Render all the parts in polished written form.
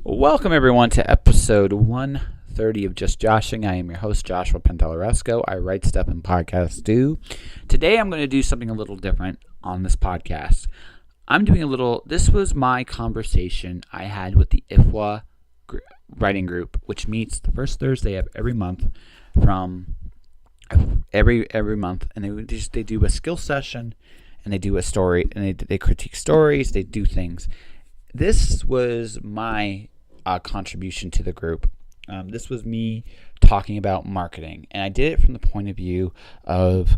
Welcome everyone to episode 130 of Just Joshing. I am your host, Joshua Pentelaresco. I write stuff and podcasts do. Today I'm going to do something a little different on this podcast. This was my conversation I had with the IFWA writing group, which meets the first Thursday of every month from every month, and they do a skill session, and they do a story, and they critique stories, they do things. This was my contribution to the group. This was me talking about marketing, and I did it from the point of view of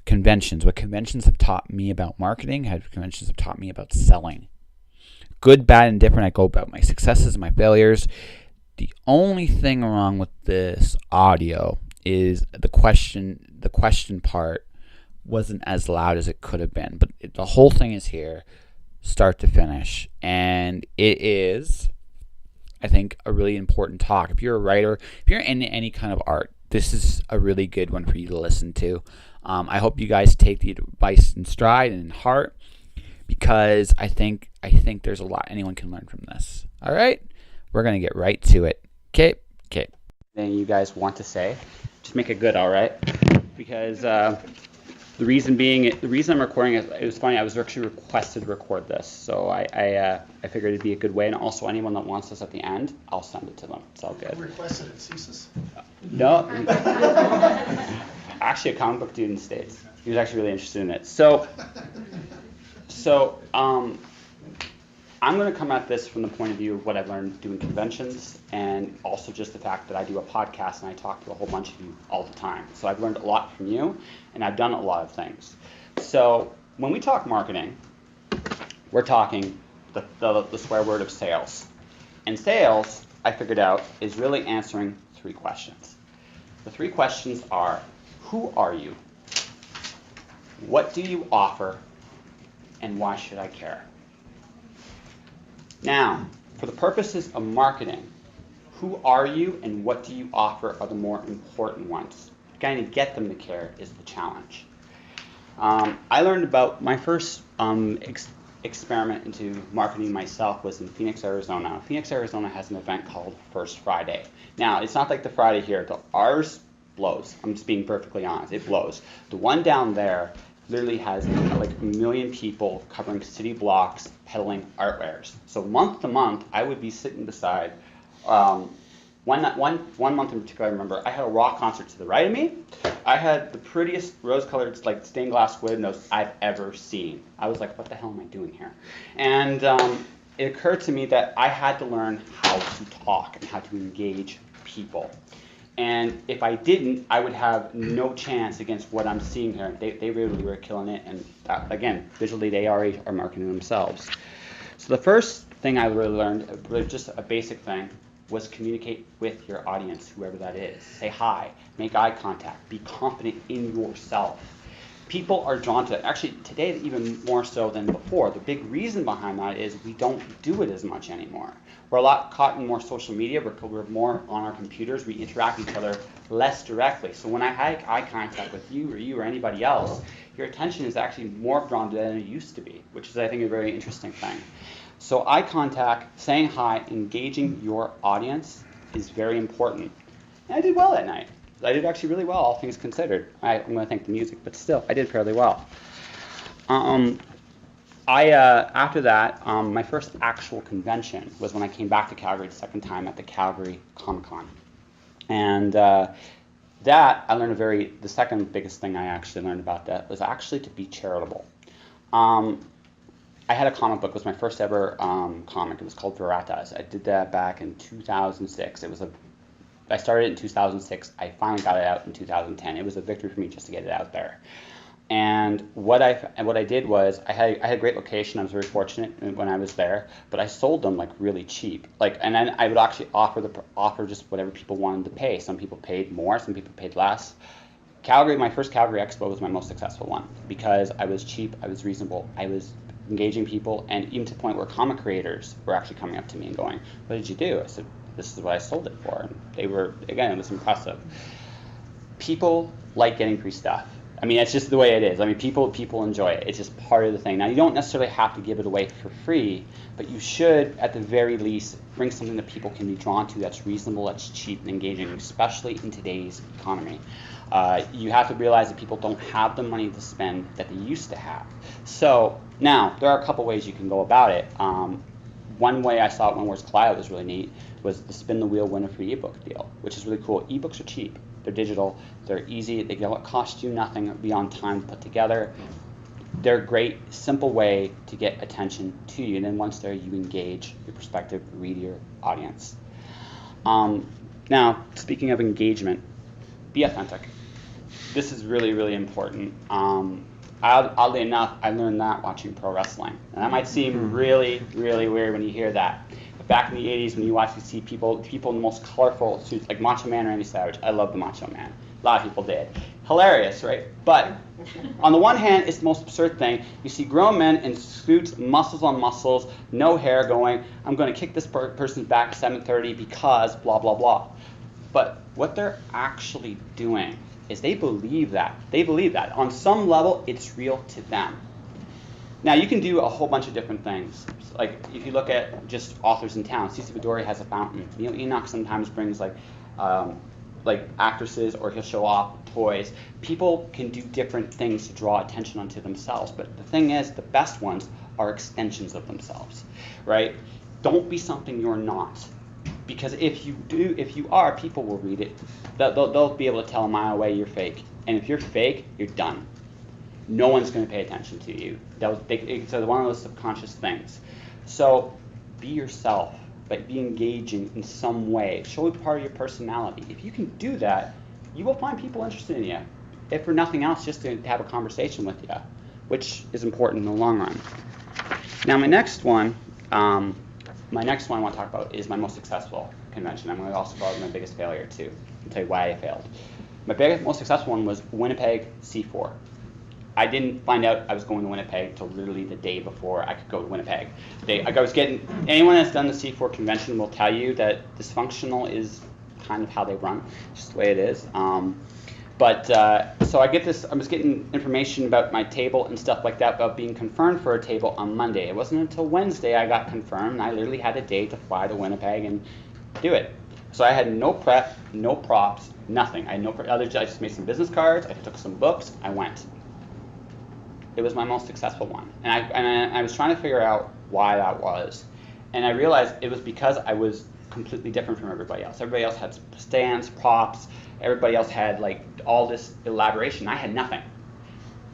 conventions. What conventions have taught me about marketing, how conventions have taught me about selling. Good, bad, and different. I go about my successes and my failures. The only thing wrong with this audio is the question part wasn't as loud as it could have been, but the whole thing is here, start to finish, and it is, I think, a really important talk. If you're a writer, if you're in any kind of art, this is a really good one for you to listen to. I hope you guys take the advice in stride and in heart, because I think there's a lot anyone can learn from this. All right, we're gonna get right to it. Okay. Anything you guys want to say? Just make it good, all right? Because the reason I'm recording it was funny. I was actually requested to record this, so I figured it'd be a good way. And also, anyone that wants this at the end, I'll send it to them. It's all good. Who requested it? Ceases? No. Actually, a comic book dude in the States. He was actually really interested in it. So I'm going to come at this from the point of view of what I've learned doing conventions, and also just the fact that I do a podcast and I talk to a whole bunch of you all the time. So I've learned a lot from you, and I've done a lot of things. So when we talk marketing, we're talking the swear word of sales. And sales, I figured out, is really answering three questions. The three questions are, who are you? What do you offer? And why should I care? Now, for the purposes of marketing, who are you and what do you offer are the more important ones. Trying to get them to care is the challenge. I learned about my first experiment into marketing myself was in Phoenix, Arizona. Phoenix, Arizona has an event called First Friday. Now, it's not like the Friday here. Ours blows. I'm just being perfectly honest. It blows. The one down there literally has like 1 million people covering city blocks peddling artwares. So month to month, I would be sitting beside, one month in particular, I remember, I had a rock concert to the right of me. I had the prettiest rose-colored like stained glass windows I've ever seen. I was like, what the hell am I doing here? And it occurred to me that I had to learn how to talk and how to engage people. And if I didn't, I would have no chance against what I'm seeing here. They really were killing it. And again, visually, they already are marketing themselves. So the first thing I really learned, really just a basic thing, was communicate with your audience, whoever that is. Say hi, make eye contact, be confident in yourself. People are drawn to it. Actually, today, even more so than before. The big reason behind that is we don't do it as much anymore. We're a lot caught in more social media. We're more on our computers. We interact with each other less directly. So when I had eye contact with you or anybody else, your attention is actually more drawn to than it used to be, which is, I think, a very interesting thing. So eye contact, saying hi, engaging your audience is very important. And I did well that night. I did actually really well, all things considered. I'm going to thank the music, but still, I did fairly well. After that, my first actual convention was when I came back to Calgary the second time at the Calgary Comic-Con. And that, I learned the second biggest thing I actually learned about that was actually to be charitable. I had a comic book. It was my first ever comic. It was called Veritas. I did that back in 2006. I started it in 2006. I finally got it out in 2010. It was a victory for me just to get it out there. And what I did was I had a great location. I was very fortunate when I was there, but I sold them like really cheap. And then I would actually offer just whatever people wanted to pay. Some people paid more, some people paid less. My first Calgary Expo was my most successful one because I was cheap, I was reasonable, I was engaging people, and even to the point where comic creators were actually coming up to me and going, "What did you do?" I said, "This is what I sold it for." And they were, again, it was impressive. People like getting free stuff. I mean, it's just the way it is. I mean, people enjoy it. It's just part of the thing. Now, you don't necessarily have to give it away for free, but you should, at the very least, bring something that people can be drawn to that's reasonable, that's cheap and engaging, especially in today's economy. You have to realize that people don't have the money to spend that they used to have. So now, there are a couple ways you can go about it. One way I saw it when Where's Calliope was really neat was the spin the wheel win a free ebook deal, which is really cool. Ebooks are cheap. They're digital. They're easy. They don't cost you nothing beyond time to put together. They're a great, simple way to get attention to you. And then once there, you engage your prospective reader audience. Now, speaking of engagement, be authentic. This is really, really important. Oddly enough, I learned that watching pro wrestling. And that might seem really, really weird when you hear that. But back in the 80s, when you watch, you see people in the most colorful suits, like Macho Man or Randy Savage. I love the Macho Man. A lot of people did. Hilarious, right? But on the one hand, it's the most absurd thing. You see grown men in suits, muscles on muscles, no hair going, I'm going to kick this person's back at 7:30 because blah, blah, blah. But what they're actually doing is they believe that. They believe that. On some level, it's real to them. Now, you can do a whole bunch of different things. Like, if you look at just authors in town, Cece Midori has a fountain. Neil Enoch sometimes brings, like actresses, or he'll show off toys. People can do different things to draw attention onto themselves. But the thing is, the best ones are extensions of themselves, right? Don't be something you're not. Because if you are, people will read it. They'll be able to tell a mile away you're fake. And if you're fake, you're done. No one's going to pay attention to you. It's one of those subconscious things. So be yourself, but be engaging in some way. Show part of your personality. If you can do that, you will find people interested in you. If for nothing else, just to have a conversation with you, which is important in the long run. Now, my next one I want to talk about is my most successful convention. I'm going to also call it my biggest failure too, and tell you why I failed. My most successful one was Winnipeg C4. I didn't find out I was going to Winnipeg until literally the day before I could go to Winnipeg. Anyone that's done the C4 convention will tell you that dysfunctional is kind of how they run, just the way it is. So I was getting information about my table and stuff like that about being confirmed for a table on Monday. It wasn't until Wednesday I got confirmed, and I literally had a day to fly to Winnipeg and do it. So I had no prep, no props, nothing. I just made some business cards, I took some books, I went. It was my most successful one. And I was trying to figure out why that was. And I realized it was because I was completely different from everybody else. Everybody else had stands, props, everybody else had like all this elaboration. I had nothing.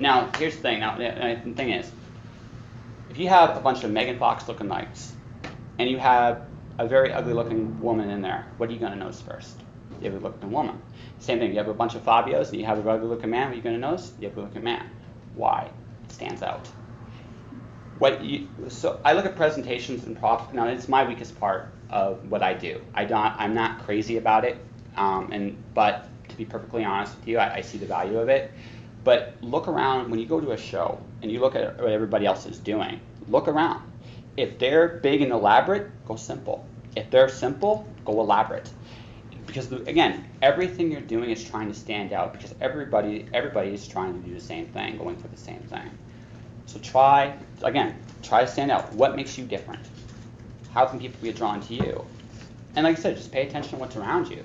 Now, here's the thing. The thing is, if you have a bunch of Megan Fox looking likes, and you have a very ugly looking woman in there, what are you going to notice first? The ugly looking woman. Same thing, you have a bunch of Fabios and you have a ugly looking man, what are you going to notice? The ugly looking man. Why? It stands out. So I look at presentations and props. Now, it's my weakest part of what I do. I'm not crazy about it, but to be perfectly honest with you, I see the value of it. But look around when you go to a show and you look at what everybody else is doing. Look around. If they're big and elaborate, go simple. If they're simple, go elaborate. Because again, everything you're doing is trying to stand out because everybody is trying to do the same thing, going for the same thing. So try to stand out. What makes you different? How can people be drawn to you? And like I said, just pay attention to what's around you.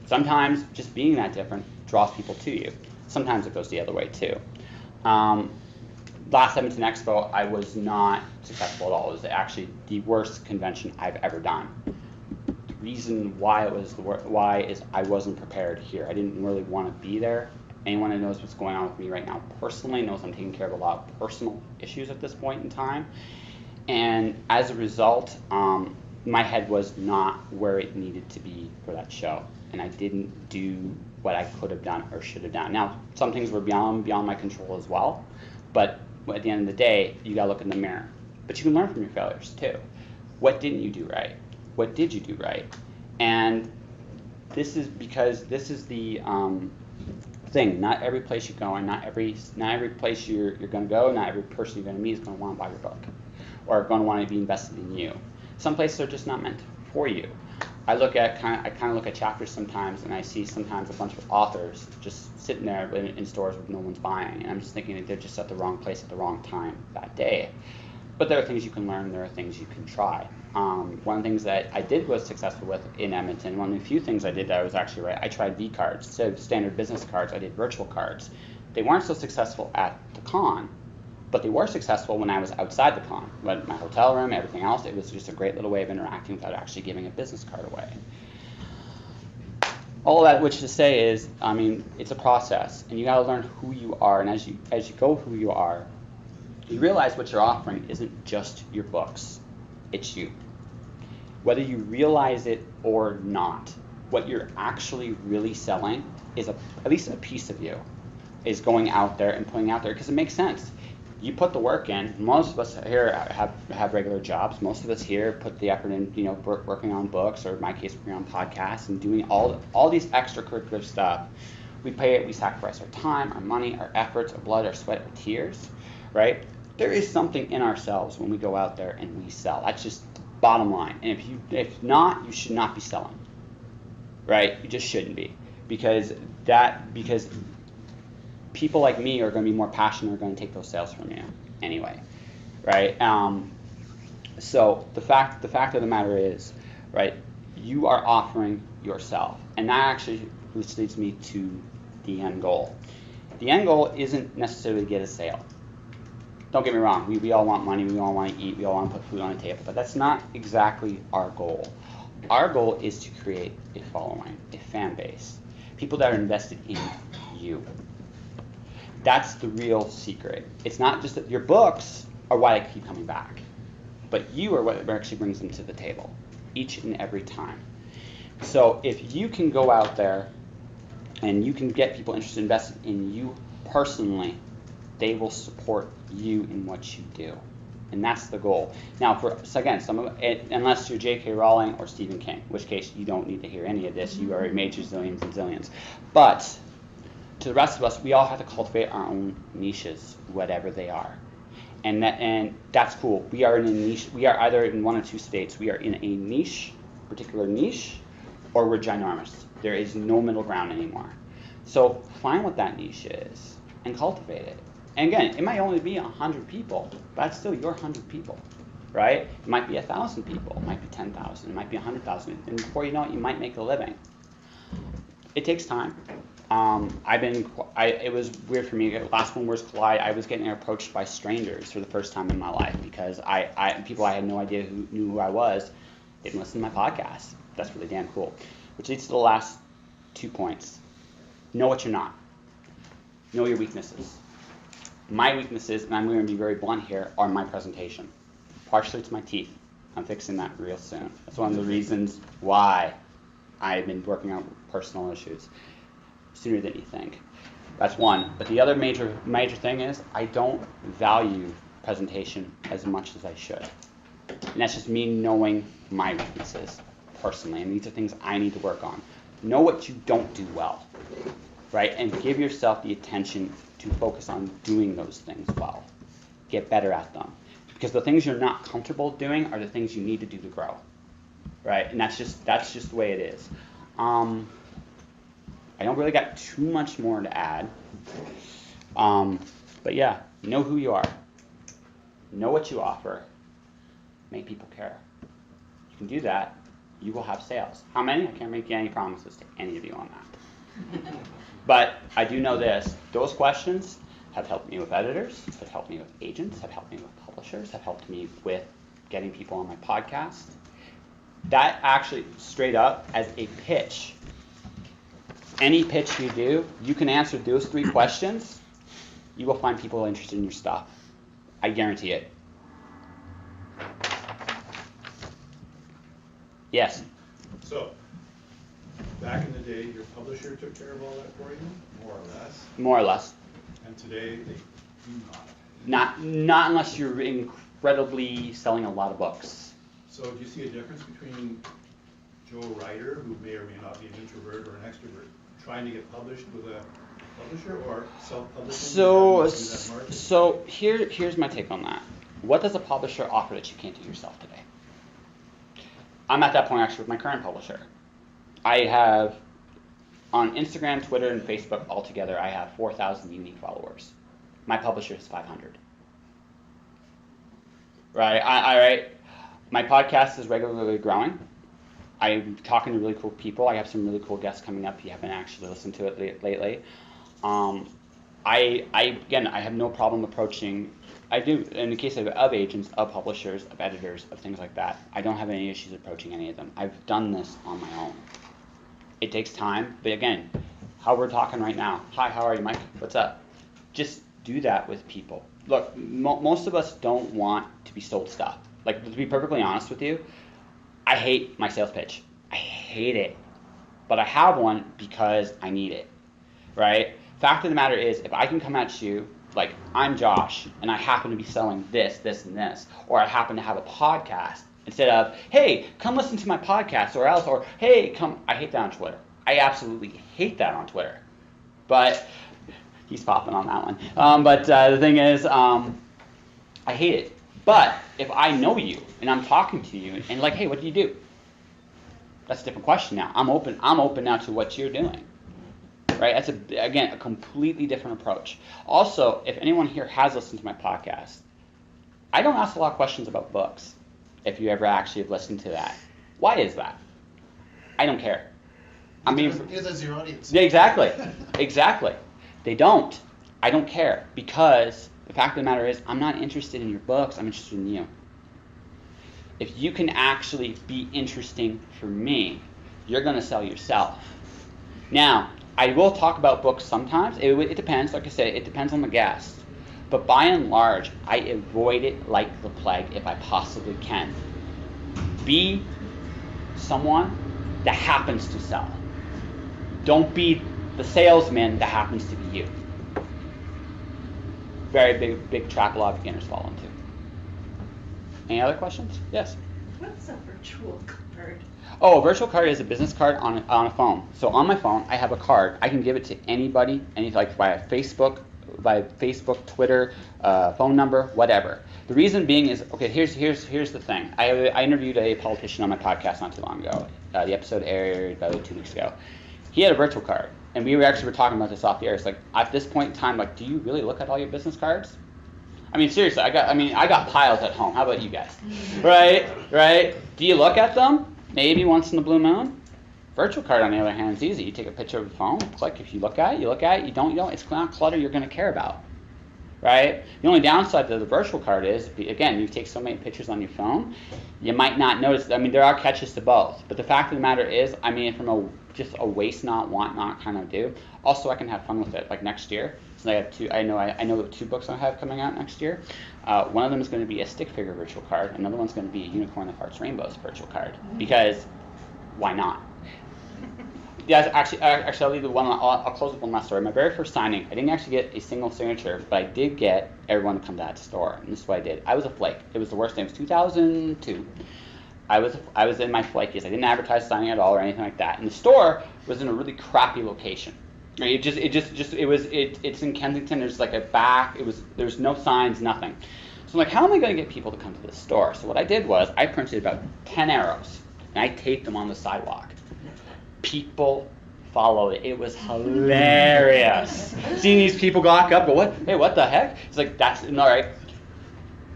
Sometimes just being that different draws people to you. Sometimes it goes the other way too. Last Edmonton Expo, I was not successful at all. It was actually the worst convention I've ever done. The reason why is I wasn't prepared here. I didn't really want to be there. Anyone that knows what's going on with me right now personally knows I'm taking care of a lot of personal issues at this point in time. And as a result, my head was not where it needed to be for that show. And I didn't do what I could have done or should have done. Now, some things were beyond my control as well. But at the end of the day, you got to look in the mirror. But you can learn from your failures too. What didn't you do right? What did you do right? And this is because this is the thing. Not every place you go, and not every place you're going to go, not every person you're going to meet is going to want to buy your book or going to want to be invested in you. Some places are just not meant for you. I kind of look at chapters sometimes, and I see sometimes a bunch of authors just sitting there in stores with no one's buying, and I'm just thinking that they're just at the wrong place at the wrong time that day. But there are things you can learn, there are things you can try. One of the things that I did was successful with in Edmonton, one of the few things I did that I was actually right, I tried V cards. Instead of standard business cards, I did virtual cards. They weren't so successful at the con, but they were successful when I was outside the con. But my hotel room, everything else, it was just a great little way of interacting without actually giving a business card away. All of that, which to say is, I mean, it's a process, and you got to learn who you are. And as you go who you are, you realize what you're offering isn't just your books, it's you. Whether you realize it or not, what you're actually really selling is at least a piece of you, is going out there and putting out there, because it makes sense. You put the work in. Most of us here have regular jobs. Most of us here put the effort in, working on books, or in my case, working on podcasts, and doing all these extracurricular stuff. We sacrifice our time, our money, our efforts, our blood, our sweat, our tears, right? There is something in ourselves when we go out there and we sell. That's just the bottom line. And if not, you should not be selling, right? You just shouldn't be, because people like me are going to be more passionate, are going to take those sales from you anyway, right? So the fact of the matter is, right, you are offering yourself, and that actually, which leads me to the end goal. The end goal isn't necessarily to get a sale. Don't get me wrong, we all want money, we all want to eat, we all want to put food on the table, but that's not exactly our goal. Our goal is to create a following, a fan base, people that are invested in you. That's the real secret. It's not just that your books are why I keep coming back, but you are what actually brings them to the table each and every time. So if you can go out there and you can get people interested, invested in you personally, they will support you in what you do. And that's the goal. Now, unless you're J.K. Rowling or Stephen King, in which case you don't need to hear any of this. You already made your zillions and zillions. But to the rest of us, we all have to cultivate our own niches, whatever they are. And that's cool. We are in a niche. We are either in one of two states. We are in a niche, particular niche, or we're ginormous. There is no middle ground anymore. So find what that niche is and cultivate it. And again, it might only be 100 people, but that's still your 100 people, right? It might be 1,000 people. It might be 10,000. It might be 100,000. And before you know it, you might make a living. It takes time. It was weird for me. Last When Words Collide, I was getting approached by strangers for the first time in my life, because people I had no idea who knew who I was didn't listen to my podcast. That's really damn cool. Which leads to the last 2 points. Know what you're not. Know your weaknesses. My weaknesses, and I'm going to be very blunt here, are my presentation. Partially it's my teeth. I'm fixing that real soon. That's one of the reasons why I've been working on personal issues sooner than you think. That's one. But the other major thing is I don't value presentation as much as I should. And that's just me knowing my weaknesses personally. And these are things I need to work on. Know what you don't do well, right? And give yourself the attention to focus on doing those things well. Get better at them. Because the things you're not comfortable doing are the things you need to do to grow, right? And that's just the way it is. I don't really got too much more to add. But yeah, know who you are. Know what you offer. Make people care. You can do that. You will have sales. How many? I can't make any promises to any of you on that. But I do know this. Those questions have helped me with editors, have helped me with agents, have helped me with publishers, have helped me with getting people on my podcast. That actually, straight up, as a pitch, any pitch you do, you can answer those 3 questions, you will find people interested in your stuff. I guarantee it. Yes? So, back in the day, your publisher took care of all that for you, more or less? More or less. And today, they do not? Not unless you're incredibly selling a lot of books. So do you see a difference between Joe Ryder, who may or may not be an introvert or an extrovert, trying to get published with a publisher, or self-publishing? So here's my take on that. What does a publisher offer that you can't do yourself today? I'm at that point actually with my current publisher. I have, on Instagram, Twitter, and Facebook altogether, I have 4,000 unique followers. My publisher is 500. Right? My podcast is regularly growing. I'm talking to really cool people. I have some really cool guests coming up. If you haven't actually listened to it lately. I have no problem approaching. I do, in the case of agents, of publishers, of editors, of things like that. I don't have any issues approaching any of them. I've done this on my own. It takes time, but again, how we're talking right now. Hi, how are you, Mike? What's up? Just do that with people. Look, most of us don't want to be sold stuff. Like, to be perfectly honest with you, I hate my sales pitch. I hate it. But I have one because I need it, right? Fact of the matter is, if I can come at you, like, I'm Josh, and I happen to be selling this, this, and this, or I happen to have a podcast, instead of, hey, come listen to my podcast, or else, or, hey, come, I hate that on Twitter. I absolutely hate that on Twitter. But, he's popping on that one. But the thing is, I hate it. But, if I know you, and I'm talking to you, and like, hey, what do you do? That's a different question now. I'm open now to what you're doing. Right? That's, again, a completely different approach. Also, if anyone here has listened to my podcast, I don't ask a lot of questions about books, if you ever actually have listened to that. Why is that? I don't care. Because that's your audience. Yeah, exactly. Exactly. They don't. I don't care. Because the fact of the matter is, I'm not interested in your books. I'm interested in you. If you can actually be interesting for me, you're going to sell yourself. Now, I will talk about books sometimes. It depends. Like I said, it depends on the guest. But by and large, I avoid it like the plague if I possibly can. Be someone that happens to sell. Don't be the salesman that happens to be you. Very big trap a lot of beginners fall into. Any other questions? Yes. What's a virtual card? Oh, a virtual card is a business card on a phone. So on my phone, I have a card. I can give it to anybody, like via Facebook, Twitter, phone number, whatever. The reason being is, okay, here's the thing. I interviewed a politician on my podcast not too long ago. The episode aired about 2 weeks ago. He had a virtual card, and we were talking about this off the air. It's like, at this point in time, like, do you really look at all your business cards? I mean, seriously, I got piles at home. How about you guys? Right? Do you look at them? Maybe once in the blue moon. Virtual card, on the other hand, is easy. You take a picture of the phone, click. If you look at it, you look at it. You don't. It's not clutter you're going to care about, right? The only downside to the virtual card is, again, you take so many pictures on your phone, you might not notice. I mean, there are catches to both. But the fact of the matter is, I mean, from just a waste not, want not kind of do. Also, I can have fun with it. Like next year, so I have two. I know 2 books I have coming out next year. One of them is going to be a stick figure virtual card. Another one's going to be a Unicorn of Hearts Rainbows virtual card. Because why not? Yeah, actually, I'll leave I'll close with one last story. My very first signing, I didn't actually get a single signature, but I did get everyone to come to that store, and this is what I did. I was a flake. It was the worst thing. It was 2002. I was in my flakiest. I didn't advertise signing at all or anything like that. And the store was in a really crappy location. It's in Kensington. There's like a back. There's no signs, nothing. So I'm like, how am I going to get people to come to this store? So what I did was I printed about 10 arrows and I taped them on the sidewalk. People followed it. It was hilarious. Seeing these people walk up, go, what? Hey, what the heck? It's like, that's all right.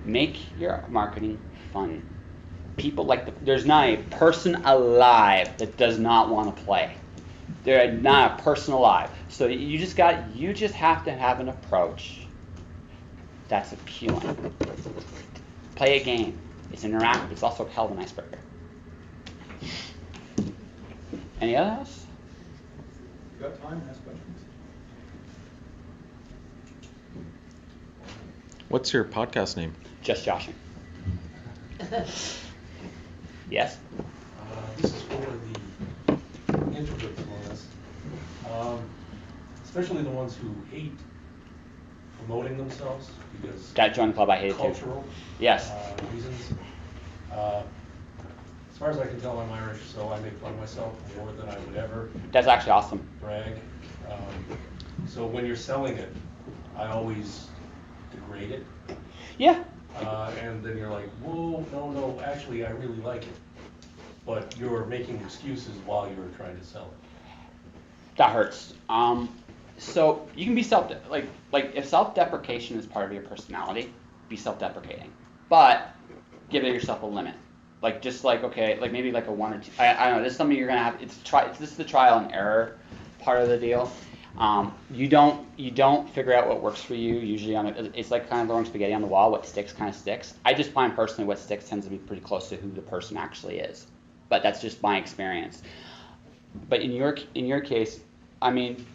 Make your marketing fun. People there's not a person alive that does not want to play. There's not a person alive. So you just have to have an approach that's appealing. Play a game. It's interactive. It's also a hell of an icebreaker. Any others? You got time to ask questions? What's your podcast name? Just joshing. Yes? This is for the introverts among us, especially the ones who hate promoting themselves because Got join the club. I hate it too. cultural Yes. reasons. As far as I can tell, I'm Irish, so I make fun of myself more than I would ever That's actually awesome. brag. So when you're selling it, I always degrade it. Yeah. And then you're like, whoa, no, actually, I really like it. but you're making excuses while you're trying to sell it. That hurts. So you can be like if self-deprecation is part of your personality, be self-deprecating, but give yourself a limit. Like just like okay, like maybe like a 1 or 2. I don't know. This is something you're gonna have. This is the trial and error part of the deal. You don't figure out what works for you usually it's like kind of throwing spaghetti on the wall. What sticks kind of sticks. I just find personally what sticks tends to be pretty close to who the person actually is, but that's just my experience. But in your case, I mean,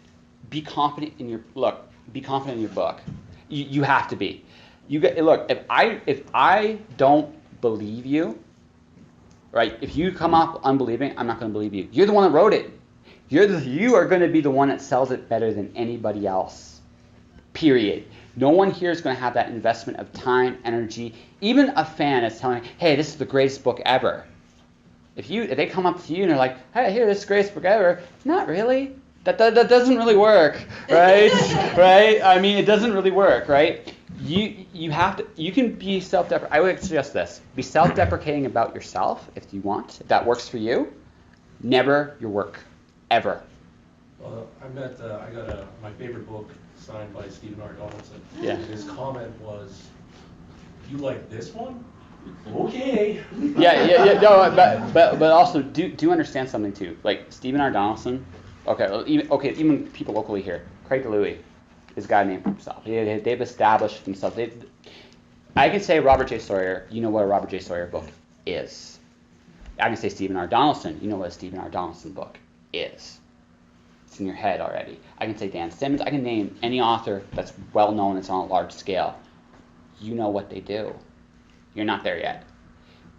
be confident in your look. Be confident in your book. You have to be. Look. If I don't believe you, right? If you come off unbelieving, I'm not going to believe you. You're the one that wrote it. You are going to be the one that sells it better than anybody else. Period. No one here is going to have that investment of time, energy. Even a fan is telling me, "Hey, this is the greatest book ever." If they come up to you and they're like, "Hey, here, this is the greatest book ever," not really. That doesn't really work, right? Right? I mean, it doesn't really work, right? You have to. You can be self-deprecating. I would suggest this: be self-deprecating about yourself if you want. If that works for you, never your work. Ever. I got my favorite book signed by Stephen R. Donaldson. Yeah. His comment was, "You like this one? Okay." Yeah. No, but also do understand something too. Like Stephen R. Donaldson. Even people locally here. Craig DeLuey is a guy named for himself. They've established themselves. I can say Robert J. Sawyer. You know what a Robert J. Sawyer book is. I can say Stephen R. Donaldson. You know what a Stephen R. Donaldson book is. It's in your head already. I can say Dan Simmons. I can name any author that's well known that's on a large scale. You know what they do. You're not there yet.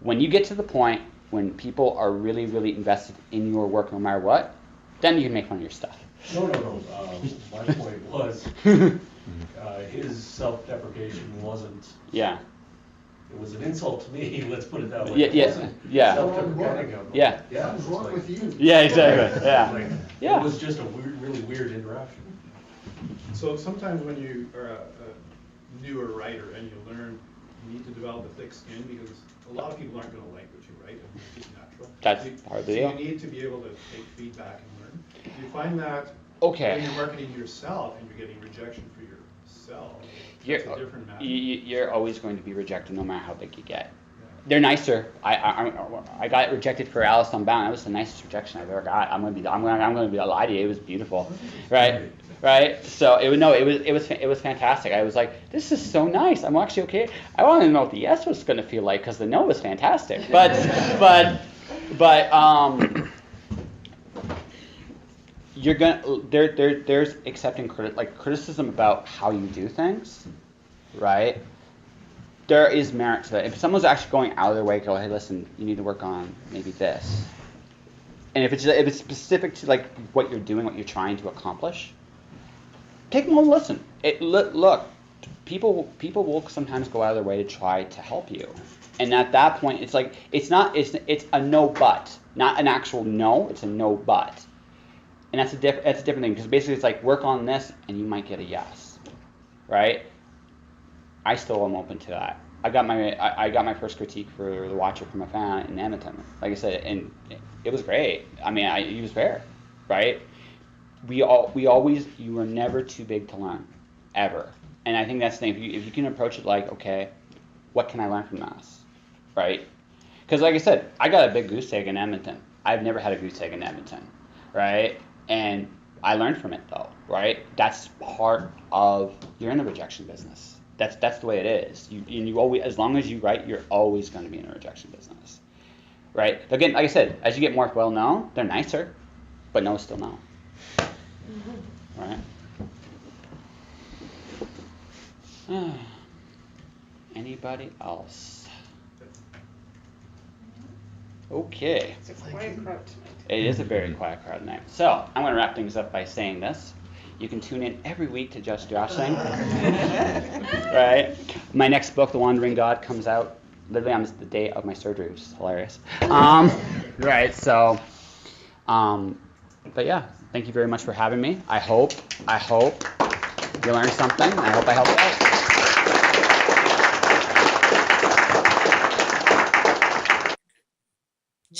When you get to the point when people are really, really invested in your work no matter what, then you can make fun of your stuff. No. My point was, his self-deprecation wasn't. Yeah. It was an insult to me. Let's put it that way. Yeah. Self-deprecating of me. Yeah. Something's wrong with you. Yeah, exactly. Yeah. Yeah. It was just a really weird interaction. So sometimes when you are a newer writer and you learn, you need to develop a thick skin because a lot of people aren't going to like what you write, and it's just natural. That's part of the deal. So you need to be able to take feedback and learn. Do you find that okay. when you're marketing yourself and you're getting rejection for yourself, it's a different matter? You're always going to be rejected no matter how big you get. They're nicer. I got rejected for Alice Unbound. That was the nicest rejection I've ever got. I'm gonna be lie to you. It was beautiful, right? So it was fantastic. I was like, this is so nice. I'm actually okay. I wanted to know what the yes was gonna feel like because the no was fantastic. But you're gonna there's accepting criticism about how you do things, right? There is merit to it. If someone's actually going out of their way, go, hey, listen, you need to work on maybe this. And if it's specific to like what you're doing, what you're trying to accomplish, take them home and listen. Look, people will sometimes go out of their way to try to help you. And at that point, it's like it's a no but, not an actual no. It's a no but. And that's a different thing because basically it's like work on this and you might get a yes, right? I still am open to that. I got my first critique for The Watcher from a fan in Edmonton. Like I said, and it was great. I mean, he was fair, right? You are never too big to learn, ever. And I think that's the thing. If you can approach it like, okay, what can I learn from this, right? Because like I said, I got a big goose egg in Edmonton. I've never had a goose egg in Edmonton, right? And I learned from it though, right? That's part of, you're in the rejection business. That's the way it is. You always, as long as you write, you're always going to be in a rejection business, right? Again, like I said, as you get more well known, they're nicer, but no is still no, right? Anybody else? Okay. It's a quiet crowd tonight. It is a very quiet crowd tonight. So I'm going to wrap things up by saying this. You can tune in every week to Just Joshing. Right? My next book, The Wandering God, comes out literally on the day of my surgery, which is hilarious. Right, so, but yeah, thank you very much for having me. I hope you learned something. I hope I helped out.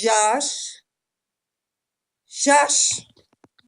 Josh. Shush.